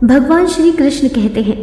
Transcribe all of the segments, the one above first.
भगवान श्री कृष्ण कहते हैं,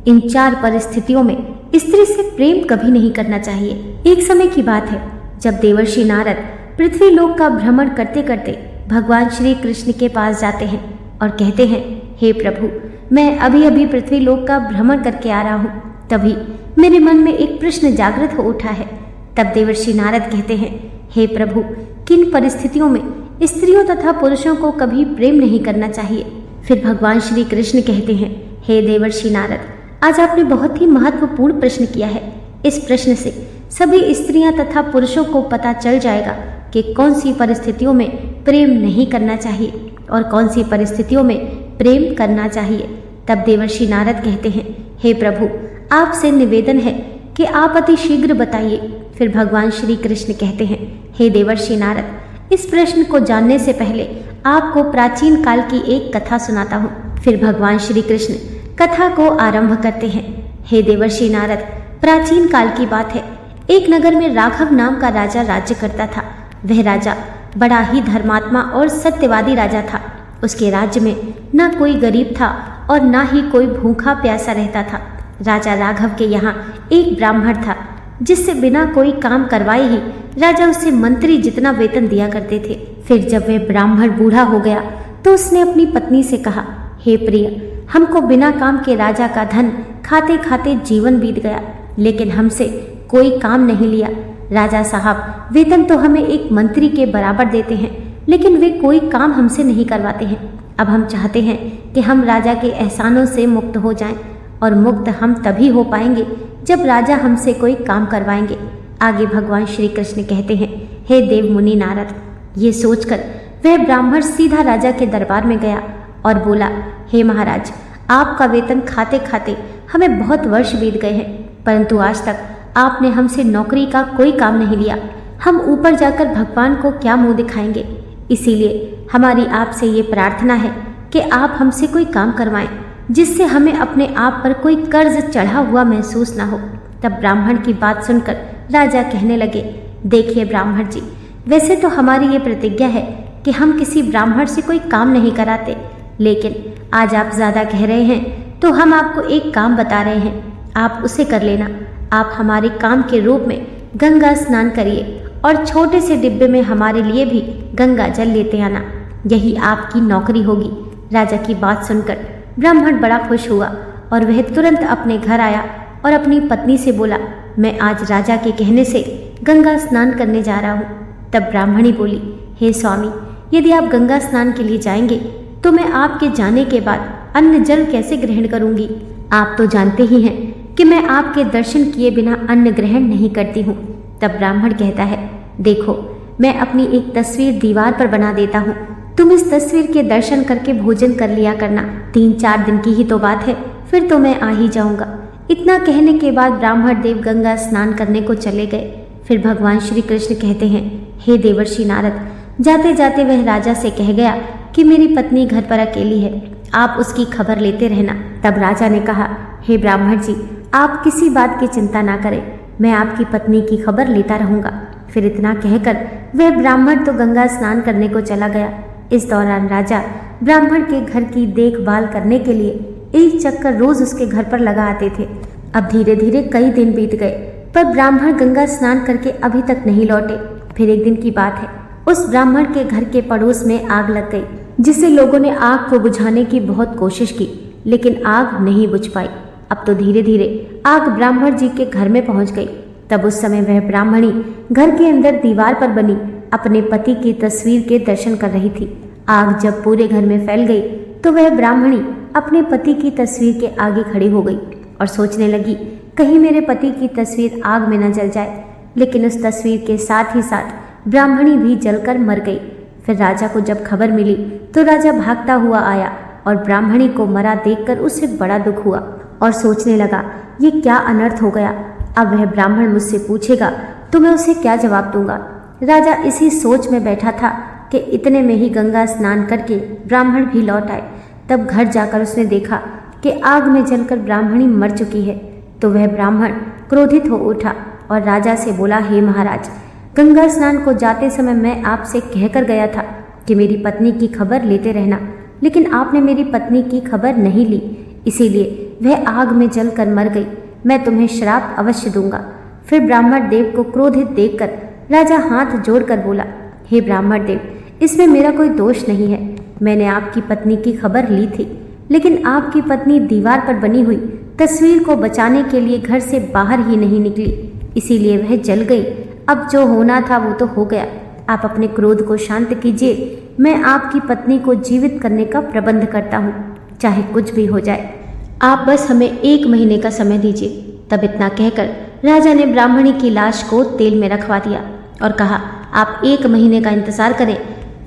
इन 4 परिस्थितियों में स्त्री से प्रेम कभी नहीं करना चाहिए। एक समय की बात है जब देवर्षि नारद पृथ्वी लोक का भ्रमण करते करते भगवान श्री कृष्ण के पास जाते हैं और कहते हैं, हे प्रभु, मैं अभी अभी पृथ्वी लोक का भ्रमण करके आ रहा हूँ। तभी मेरे मन में एक प्रश्न जागृत हो उठा है। तब देवर्षि नारद कहते हैं, हे प्रभु, किन परिस्थितियों में स्त्रियों तथा पुरुषों को कभी प्रेम नहीं करना चाहिए? फिर भगवान श्री कृष्ण कहते हैं, हे देवर्षि नारद, आज आपने बहुत ही महत्वपूर्ण प्रश्न किया है। इस प्रश्न से सभी स्त्रियां तथा पुरुषों को पता चल जाएगा कि कौन सी परिस्थितियों में प्रेम नहीं करना चाहिए और कौन सी परिस्थितियों में प्रेम करना चाहिए। तब देवर्षि नारद कहते हैं, हे प्रभु, आपसे निवेदन है कि आप अति शीघ्र बताइए। फिर भगवान श्री कृष्ण कहते हैं, हे देवर्षि नारद, इस प्रश्न को जानने से पहले आपको प्राचीन काल की एक कथा सुनाता हूँ। फिर भगवान श्री कृष्ण कथा को आरंभ करते हैं। हे देवर्षि नारद, प्राचीन काल की बात है। एक नगर में राघव नाम का राजा राज्य करता था। वह राजा बड़ा ही धर्मात्मा और सत्यवादी राजा था। उसके राज्य में न कोई गरीब था और न ही कोई भूखा प्यासा रहता था। राजा राघव के यहाँ एक ब्राह्मण था जिससे बिना कोई काम करवाए ही राजा उसे मंत्री जितना वेतन दिया करते थे। फिर जब वह ब्राह्मण बूढ़ा हो गया तो उसने अपनी पत्नी से कहा, हे प्रिय, हमको बिना काम के राजा का धन खाते खाते जीवन बीत गया, लेकिन हमसे कोई काम नहीं लिया। राजा साहब वेतन तो हमें एक मंत्री के बराबर देते हैं, लेकिन वे कोई काम हमसे नहीं करवाते हैं। अब हम चाहते हैं कि हम राजा के एहसानों से मुक्त हो जाएं, और मुक्त हम तभी हो पाएंगे जब राजा हमसे कोई काम करवाएंगे। आगे भगवान श्री कृष्ण कहते हैं, हे देव मुनि नारद, ये सोचकर वह ब्राह्मण सीधा राजा के दरबार में गया और बोला, हे महाराज, आपका वेतन खाते खाते हमें बहुत वर्ष बीत गए हैं, परंतु आज तक आपने हमसे नौकरी का कोई काम नहीं लिया। हम ऊपर जाकर भगवान को क्या मुंह दिखाएंगे? इसीलिए हमारी आपसे ये प्रार्थना है कि आप हमसे कोई काम करवाएं, जिससे हमें अपने आप पर कोई कर्ज चढ़ा हुआ महसूस ना हो। तब ब्राह्मण की बात सुनकर राजा कहने लगे, देखिए ब्राह्मण जी, वैसे तो हमारी ये प्रतिज्ञा है कि हम किसी ब्राह्मण से कोई काम नहीं कराते, लेकिन आज आप ज़्यादा कह रहे हैं तो हम आपको एक काम बता रहे हैं, आप उसे कर लेना। आप हमारे काम के रूप में गंगा स्नान करिए और छोटे से डिब्बे में हमारे लिए भी गंगा जल लेते आना, यही आपकी नौकरी होगी। राजा की बात सुनकर ब्राह्मण बड़ा खुश हुआ और वह तुरंत अपने घर आया और अपनी पत्नी से बोला, मैं आज राजा के कहने से गंगा स्नान करने जा रहा हूँ। तब ब्राह्मणी बोली, हे स्वामी, यदि आप गंगा स्नान के लिए जाएंगे तो मैं आपके जाने के बाद अन्न जल कैसे ग्रहण करूँगी? आप तो जानते ही हैं कि मैं आपके दर्शन किए बिना अन्न ग्रहण नहीं करती हूँ। तब ब्राह्मण कहता है, देखो, मैं अपनी एक तस्वीर दीवार पर बना देता हूँ, तुम इस तस्वीर के दर्शन करके भोजन कर लिया करना। 3-4 दिन की ही तो बात है, फिर तो मैं आ ही जाऊंगा। इतना कहने के बाद ब्राह्मण देव गंगा स्नान करने को चले गए। फिर भगवान श्री कृष्ण कहते हैं, हे देवर्षि नारद, जाते जाते वह राजा से कह गया कि मेरी पत्नी घर पर अकेली है, आप उसकी खबर लेते रहना। तब राजा ने कहा, हे ब्राह्मण जी, आप किसी बात की चिंता ना करें, मैं आपकी पत्नी की खबर लेता रहूंगा। फिर इतना कहकर वह ब्राह्मण तो गंगा स्नान करने को चला गया। इस दौरान राजा ब्राह्मण के घर की देखभाल करने के लिए एक चक्कर रोज उसके घर पर लगा आते थे। अब धीरे धीरे कई दिन बीत गए, पर ब्राह्मण गंगा स्नान करके अभी तक नहीं लौटे। फिर एक दिन की बात है, उस ब्राह्मण के घर के पड़ोस में आग लग गई, जिससे लोगों ने आग को बुझाने की बहुत कोशिश की, लेकिन आग नहीं बुझ पाई। अब तो धीरे धीरे आग ब्राह्मण जी के घर में पहुंच गई। तब उस समय वह ब्राह्मणी घर के अंदर दीवार पर बनी अपने पति की तस्वीर के दर्शन कर रही थी। आग जब पूरे घर में फैल गई तो वह ब्राह्मणी अपने पति की तस्वीर के आगे खड़ी हो गई और सोचने लगी, कहीं मेरे पति की तस्वीर आग में न जल जाए। लेकिन उस तस्वीर के साथ ही साथ ब्राह्मणी भी जलकर मर गई। फिर राजा को जब खबर मिली तो राजा भागता हुआ आया और ब्राह्मणी को मरा देखकर उसे बड़ा दुख हुआ और सोचने लगा, ये क्या अनर्थ हो गया। अब वह ब्राह्मण मुझसे पूछेगा तो मैं उसे क्या जवाब दूंगा। राजा इसी सोच में बैठा था कि इतने में ही गंगा स्नान करके ब्राह्मण भी लौट आए। तब घर जाकर उसने देखा कि आग में जलकर ब्राह्मणी मर चुकी है। तो वह ब्राह्मण क्रोधित हो उठा और राजा से बोला, हे महाराज, गंगा स्नान को जाते समय मैं आपसे कहकर गया था कि मेरी पत्नी की खबर लेते रहना, लेकिन आपने मेरी पत्नी की खबर नहीं ली, इसीलिए वह आग में जलकर मर गई। मैं तुम्हें श्राप अवश्य दूंगा। फिर ब्राह्मण देव को क्रोधित देखकर राजा हाथ जोड़कर बोला, हे ब्राह्मण देव, इसमें मेरा कोई दोष नहीं है। मैंने आपकी पत्नी की खबर ली थी, लेकिन आपकी पत्नी दीवार पर बनी हुई तस्वीर को बचाने के लिए घर से बाहर ही नहीं निकली, इसीलिए वह जल गई। अब जो होना था वो तो हो गया। आप अपने क्रोध को शांत कीजिए। मैं आपकी पत्नी को जीवित करने का प्रबंध करता हूँ, चाहे कुछ भी हो जाए। आप बस हमें 1 महीने का समय दीजिए। तब इतना कहकर राजा ने ब्राह्मणी की लाश को तेल में रखवा दिया और कहा, आप 1 महीने का इंतजार करें।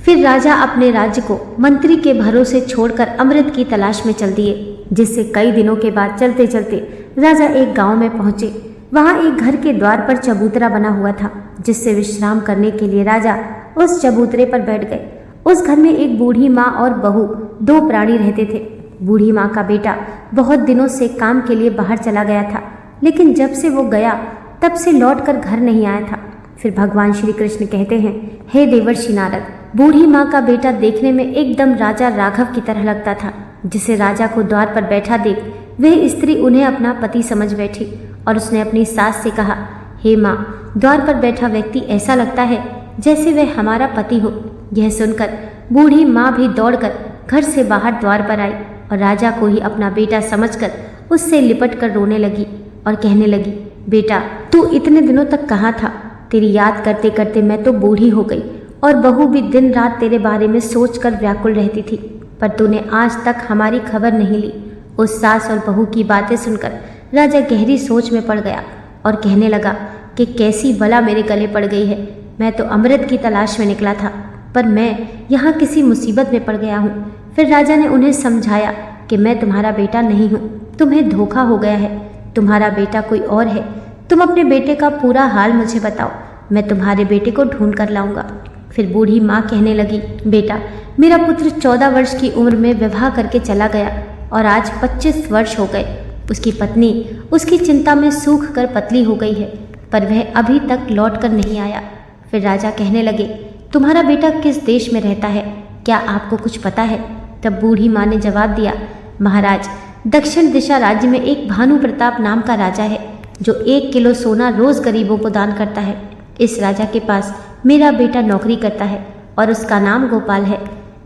फिर राजा अपने राज्य को मंत्री के भरोसे छोड़कर अमृत की तलाश में चल दिए, जिससे कई दिनों के बाद चलते चलते राजा एक गांव में पहुंचे। वहां एक घर के द्वार पर चबूतरा बना हुआ था, जिससे विश्राम करने के लिए राजा उस चबूतरे पर बैठ गए। उस घर में एक बूढ़ी माँ और बहू 2 प्राणी रहते थे। बूढ़ी माँ का बेटा बहुत दिनों से काम के लिए बाहर चला गया था, लेकिन जब से वो गया तब से लौटकर घर नहीं आया था। फिर भगवान श्री कृष्ण कहते हैं, हे देवर्षि नारद, बूढ़ी माँ का बेटा देखने में एकदम राजा राघव की तरह लगता था, जिसे राजा को द्वार पर बैठा देख वह स्त्री उन्हें अपना पति समझ बैठी और उसने अपनी सास से कहा, हे माँ, द्वार पर बैठा व्यक्ति ऐसा लगता है जैसे वह हमारा पति हो। यह सुनकर बूढ़ी माँ भी दौड़कर घर से बाहर द्वार पर आई और राजा को ही अपना बेटा समझकर उससे लिपट कर रोने लगी और कहने लगी, बेटा, तू इतने दिनों तक कहाँ था? तेरी याद करते करते मैं तो बूढ़ी हो गई और बहू भी दिन रात तेरे बारे में सोचकर व्याकुल रहती थी, पर तूने आज तक हमारी खबर नहीं ली। उस सास और बहू की बातें सुनकर राजा गहरी सोच में पड़ गया और कहने लगा कि कैसी बला मेरे गले पड़ गई है। मैं तो अमृत की तलाश में निकला था, पर मैं यहाँ किसी मुसीबत में पड़ गया हूँ। फिर राजा ने उन्हें समझाया कि मैं तुम्हारा बेटा नहीं हूँ, तुम्हें धोखा हो गया है, तुम्हारा बेटा कोई और है। तुम अपने बेटे का पूरा हाल मुझे बताओ, मैं तुम्हारे बेटे को ढूंढ कर लाऊंगा। फिर बूढ़ी माँ कहने लगी, बेटा, मेरा पुत्र 14 वर्ष की उम्र में विवाह करके चला गया और आज 25 वर्ष हो गए। उसकी पत्नी उसकी चिंता में सूख कर पतली हो गई है, पर वह अभी तक लौट कर नहीं आया। फिर राजा कहने लगे, तुम्हारा बेटा किस देश में रहता है, क्या आपको कुछ पता है? तब बूढ़ी माँ ने जवाब दिया, महाराज, दक्षिण दिशा राज्य में एक भानु प्रताप नाम का राजा है, जो 1 किलो सोना रोज गरीबों को दान करता है। इस राजा के पास मेरा बेटा नौकरी करता है और उसका नाम गोपाल है।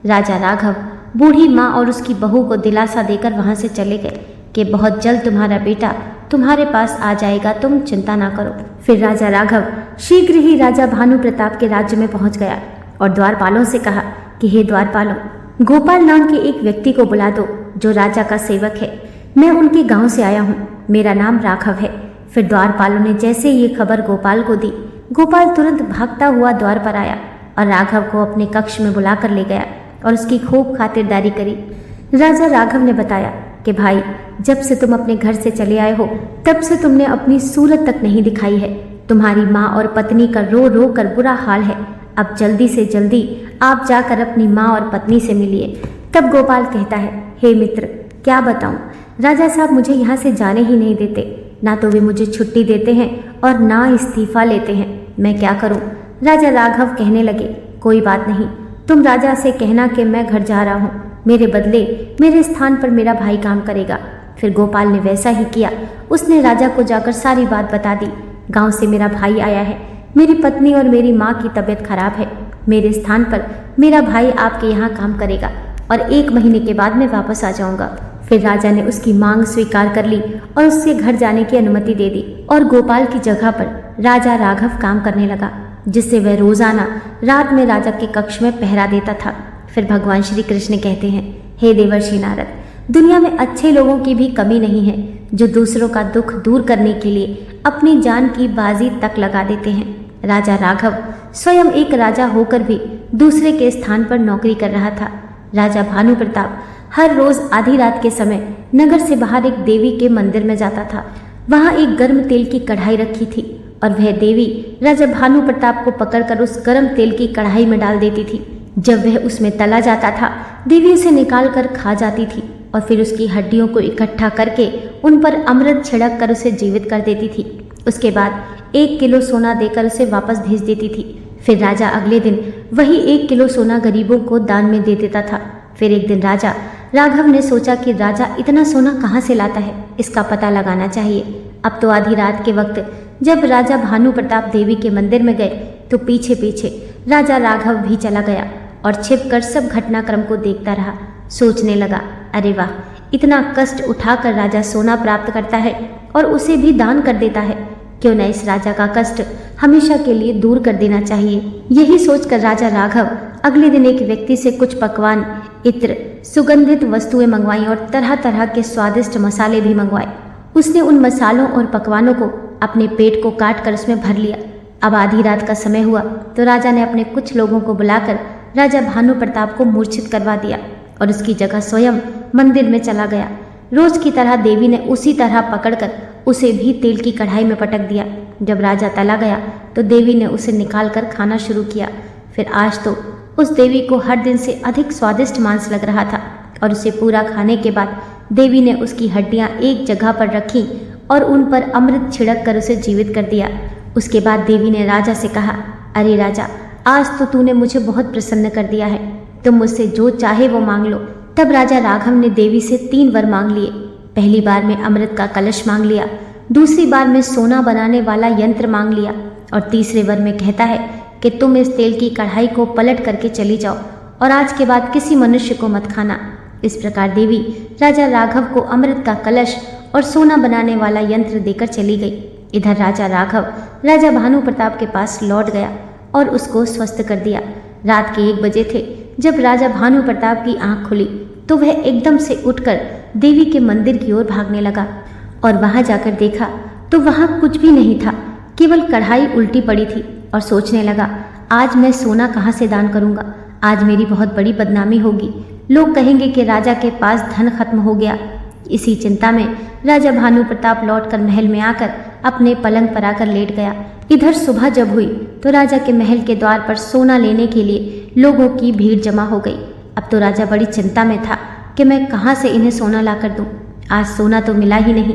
राजा राघव बूढ़ी माँ और उसकी बहू को दिलासा देकर वहाँ से चले गए कि बहुत जल्द तुम्हारा बेटा तुम्हारे पास आ जाएगा, तुम चिंता ना करो। फिर राजा राघव शीघ्र ही राजा भानु प्रताप के राज्य में पहुंच गया और द्वारपालों से कहा कि हे द्वारपालों, गोपाल नाम के एक व्यक्ति को बुला दो जो राजा का सेवक है। मैं उनके गांव से आया हूँ, मेरा नाम राघव है। फिर द्वारपालों ने जैसे ये खबर गोपाल को दी, गोपाल तुरंत भागता हुआ द्वार पर आया और राघव को अपने कक्ष में बुलाकर ले गया और उसकी खूब खातिरदारी करी। राजा राघव ने बताया कि भाई, जब से तुम अपने घर से चले आए हो तब से तुमने अपनी सूरत तक नहीं दिखाई है। तुम्हारी माँ और पत्नी का रो रो कर बुरा हाल है। अब जल्दी से जल्दी आप जाकर अपनी माँ और पत्नी से मिलिए। तब गोपाल कहता है, हे मित्र, क्या बताऊं, राजा साहब मुझे यहाँ से जाने ही नहीं देते। ना तो वे मुझे छुट्टी देते हैं और ना इस्तीफा लेते हैं। मैं क्या करूं? राजा राघव कहने लगे, कोई बात नहीं, तुम राजा से कहना कि मैं घर जा रहा हूँ, मेरे बदले मेरे स्थान पर मेरा भाई काम करेगा। फिर गोपाल ने वैसा ही किया। उसने राजा को जाकर सारी बात बता दी। गांव से मेरा भाई आया है, मेरी पत्नी और मेरी माँ की तबीयत खराब है, मेरे स्थान पर मेरा भाई आपके यहाँ काम करेगा और 1 महीने के बाद मैं वापस आ जाऊंगा। फिर राजा ने उसकी मांग स्वीकार कर ली और उससे घर जाने की अनुमति दे दी और गोपाल की जगह पर राजा राघव काम करने लगा, जिससे वह रोजाना रात में राजा के कक्ष में पहरा देता था। फिर भगवान श्री कृष्ण कहते हैं, हे देवर्षि नारद, दुनिया में अच्छे लोगों की भी कमी नहीं है, जो दूसरों का दुख दूर करने के लिए अपनी जान की बाजी तक लगा देते हैं। राजा राघव स्वयं एक राजा होकर भी दूसरे के स्थान पर नौकरी कर रहा था। राजा भानु प्रताप हर रोज आधी रात के समय नगर से बाहर एक देवी के मंदिर में जाता था। वहां एक गर्म तेल की कढ़ाई रखी थी और वह देवी राजा भानु प्रताप को पकड़कर उस गर्म तेल की कढ़ाई में डाल देती थी। जब वह उसमें तला जाता था, देवी उसे निकाल कर खा जाती थी और फिर उसकी हड्डियों को इकट्ठा करके उन पर अमृत छिड़क कर उसे जीवित कर देती थी। उसके बाद 1 किलो सोना देकर उसे वापस भेज देती थी। फिर राजा अगले दिन वही 1 किलो सोना गरीबों को दान में दे देता था। फिर एक दिन राजा राघव ने सोचा कि राजा इतना सोना कहाँ से लाता है, इसका पता लगाना चाहिए। अब तो आधी रात के वक्त जब राजा भानु प्रताप देवी के मंदिर में गए तो पीछे पीछे राजा राघव भी चला गया और छिपकर सब घटनाक्रम को देखता रहा। सोचने लगा, अरे वाह, इतना कष्ट उठाकर राजा सोना प्राप्त करता है और उसे भी दान कर देता है। क्यों न इस राजा का कष्ट हमेशा के लिए दूर कर देना चाहिए। यही सोचकर राजा राघव अगले दिन एक व्यक्ति से कुछ पकवान, इत्र, सुगंधित वस्तुएं मंगवाई और तरह तरह के स्वादिष्ट मसाले भी मंगवाए। उसने उन मसालों और पकवानों को अपने पेट को काट कर उसमें भर लिया। अब आधी रात का समय हुआ तो राजा ने अपने कुछ लोगों को बुलाकर राजा भानु प्रताप को मूर्छित करवा दिया और उसकी जगह स्वयं मंदिर में चला गया। रोज की तरह देवी ने उसी तरह पकड़कर उसे भी तेल की कढ़ाई में पटक दिया। जब राजा तला गया तो देवी ने उसे निकालकर खाना शुरू किया। फिर आज तो उस देवी को हर दिन से अधिक स्वादिष्ट मांस लग रहा था और उसे पूरा खाने के बाद देवी ने उसकी हड्डियां एक जगह पर रखी और उन पर अमृत छिड़क कर उसे जीवित कर दिया। उसके बाद देवी ने राजा से कहा, अरे राजा, आज तो तूने मुझे बहुत प्रसन्न कर दिया है, तुम मुझसे जो चाहे वो मांग लो। तब राजा राघव ने देवी से 3 वर मांग लिए। पहली बार में अमृत का कलश मांग लिया, दूसरी बार में सोना बनाने वाला यंत्र मांग लिया और तीसरे वर में कहता है कि तुम इस तेल की कढ़ाई को पलट करके चली जाओ और आज के बाद किसी मनुष्य को मत खाना। इस प्रकार देवी राजा राघव को अमृत का कलश और सोना बनाने वाला यंत्र देकर चली गई। इधर राजा राघव राजा भानु प्रताप के पास लौट गया और उसको स्वस्थ कर दिया। रात के 1 बजे थे जब राजा भानु प्रताप की आंख खुली तो वह एकदम से उठकर देवी के मंदिर की ओर भागने लगा और वहां जाकर देखा तो वहां कुछ भी नहीं था, केवल कढ़ाई उल्टी पड़ी थी और सोचने लगा, आज मैं सोना कहाँ से दान करूंगा, आज मेरी बहुत बड़ी बदनामी होगी, लोग कहेंगे कि राजा के पास धन खत्म हो गया। इसी चिंता में राजा भानु प्रताप लौटकर महल में आकर अपने पलंग पर आकर लेट गया। इधर सुबह जब हुई तो राजा के महल के द्वार पर सोना लेने के लिए लोगों की भीड़ जमा हो गई। अब तो राजा बड़ी चिंता में था कि मैं कहाँ से इन्हें सोना लाकर दूं, आज सोना तो मिला ही नहीं।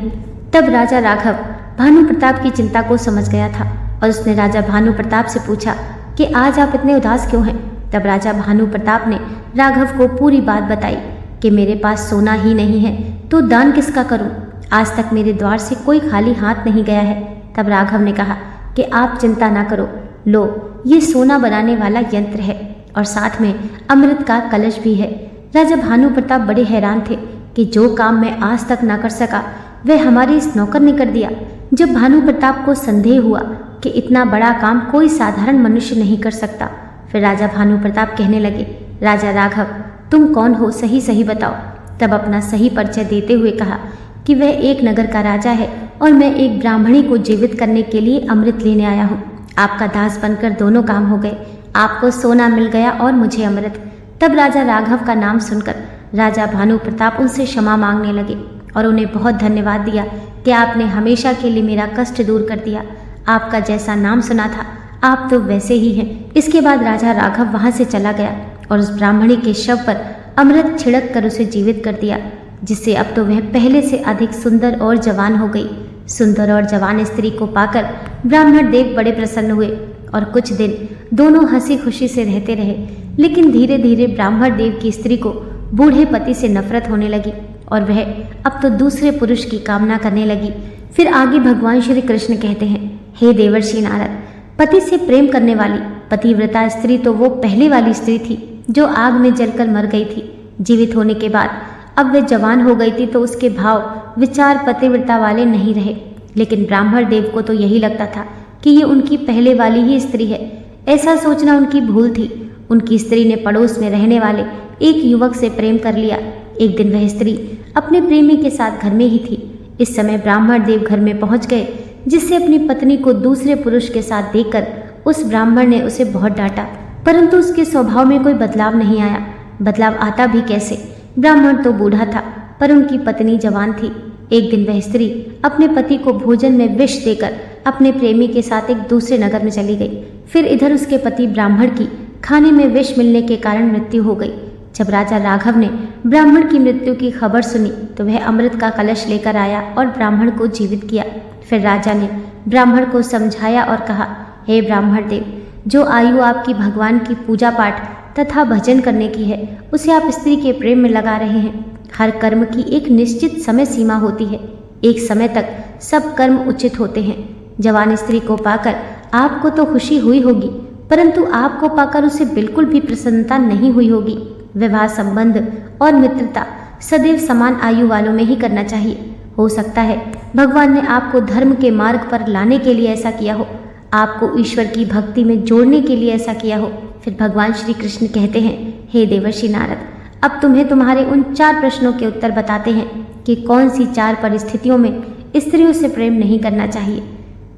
तब राजा राघव भानु प्रताप की चिंता को समझ गया था और उसने राजा भानु प्रताप से पूछा कि आज आप इतने उदास क्यों हैं। तब राजा भानु प्रताप ने राघव को पूरी बात बताई कि मेरे पास सोना ही नहीं है तो दान किसका करूं, आज तक मेरे द्वार से कोई खाली हाथ नहीं गया है। तब राघव ने कहा कि आप चिंता ना करो, लो ये सोना बनाने वाला यंत्र है और साथ में अमृत का कलश भी है। राजा भानु प्रताप बड़े हैरान थे कि जो काम मैं आज तक ना कर सका वह हमारे इस नौकर ने कर दिया। जब भानु प्रताप को संदेह हुआ कि इतना बड़ा काम कोई साधारण मनुष्य नहीं कर सकता, फिर राजा भानु प्रताप कहने लगे, राजा राघव तुम कौन हो, सही सही बताओ। तब अपना सही परिचय देते हुए कहा कि वह एक नगर का राजा है और मैं एक ब्राह्मणी को जीवित करने के लिए अमृत लेने आया हूँ। आपका दास बनकर दोनों काम हो गए, आपको सोना मिल गया और मुझे अमृत। तब राजा राघव का नाम सुनकर राजा भानु प्रताप उनसे क्षमा मांगने लगे और उन्हें बहुत धन्यवाद दिया कि आपने हमेशा के लिए मेरा कष्ट दूर कर दिया। आपका जैसा नाम सुना था आप तो वैसे ही हैं। इसके बाद राजा राघव वहां से चला गया और उस ब्राह्मणी के शव पर अमृत छिड़क कर उसे जीवित कर दिया, जिससे अब तो वह पहले से अधिक सुंदर और जवान हो गई। सुंदर और जवान स्त्री को पाकर ब्राह्मण देव बड़े प्रसन्न हुए और कुछ दिन दोनों हंसी खुशी से रहते रहे। लेकिन धीरे धीरे ब्राह्मण देव की स्त्री को बूढ़े पति से नफरत होने लगी और वह अब तो दूसरे पुरुष की कामना करने लगी। फिर आगे भगवान श्री कृष्ण कहते हैं, हे देवर्षि नारद, पति से प्रेम करने वाली पतिव्रता स्त्री तो वो पहले वाली स्त्री थी जो आग में जलकर मर गई थी। जीवित होने के बाद अब वह जवान हो गई थी तो उसके भाव विचार पतिव्रता वाले नहीं रहे। लेकिन ब्राह्मण देव को तो यही लगता था कि ये उनकी पहले वाली ही स्त्री है। ऐसा सोचना उनकी भूल थी। उनकी स्त्री ने पड़ोस में रहने वाले एक युवक से प्रेम कर लिया। एक दिन वह स्त्री अपने प्रेमी के साथ घर में ही थी। इस समय ब्राह्मण देव घर में पहुंच गए, जिससे अपनी पत्नी को दूसरे पुरुष के साथ देखकर उस ब्राह्मण ने उसे बहुत डांटा, परंतु उसके स्वभाव में कोई बदलाव नहीं आया। बदलाव आता भी कैसे, ब्राह्मण तो बूढ़ा था पर उनकी पत्नी जवान थी। एक दिन वह स्त्री अपने पति को भोजन में विष देकर अपने प्रेमी के साथ एक दूसरे नगर में चली गई। फिर इधर उसके पति ब्राह्मण की खाने में विष मिलने के कारण मृत्यु हो गई। जब राजा राघव ने ब्राह्मण की मृत्यु की खबर सुनी तो वह अमृत का कलश लेकर आया और ब्राह्मण को जीवित किया। फिर राजा ने ब्राह्मण को समझाया और कहा, हे ब्राह्मण देव, जो आयु आपकी भगवान की पूजा पाठ तथा भजन करने की है, उसे आप स्त्री के प्रेम में लगा रहे हैं। हर कर्म की एक निश्चित समय सीमा होती है। एक समय तक सब कर्म उचित होते हैं। जवान स्त्री को पाकर आपको तो खुशी हुई होगी, परंतु आपको पाकर उसे बिल्कुल भी प्रसन्नता नहीं हुई होगी। विवाह संबंध और मित्रता सदैव समान आयु वालों में ही करना चाहिए। हो सकता है भगवान ने आपको धर्म के मार्ग पर लाने के लिए ऐसा किया हो, आपको ईश्वर की भक्ति में जोड़ने के लिए ऐसा किया हो। फिर भगवान श्री कृष्ण कहते हैं, हे देवर्षि नारद, अब तुम्हें तुम्हारे उन 4 प्रश्नों के उत्तर बताते हैं कि कौन सी 4 परिस्थितियों में स्त्रियों से प्रेम नहीं करना चाहिए।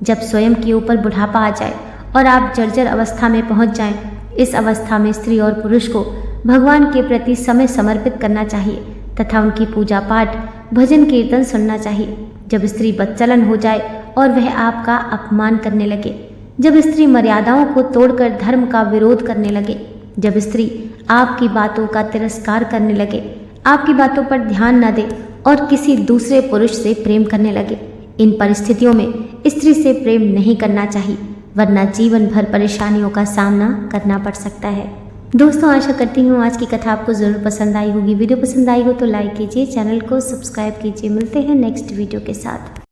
जब स्वयं के ऊपर बुढ़ापा आ जाए और आप जर्जर अवस्था में पहुंच जाएं, इस अवस्था में स्त्री और पुरुष को भगवान के प्रति समय समर्पित करना चाहिए तथा उनकी पूजा पाठ भजन कीर्तन सुनना चाहिए। जब स्त्री बदचलन हो जाए और वह आपका अपमान करने लगे, जब स्त्री मर्यादाओं को तोड़कर धर्म का विरोध करने लगे, जब स्त्री आपकी बातों का तिरस्कार करने लगे, आपकी बातों पर ध्यान न दे और किसी दूसरे पुरुष से प्रेम करने लगे, इन परिस्थितियों में स्त्री से प्रेम नहीं करना चाहिए, वरना जीवन भर परेशानियों का सामना करना पड़ सकता है। दोस्तों, आशा करती हूँ आज की कथा आपको ज़रूर पसंद आई होगी। वीडियो पसंद आई हो तो लाइक कीजिए, चैनल को सब्सक्राइब कीजिए। मिलते हैं नेक्स्ट वीडियो के साथ।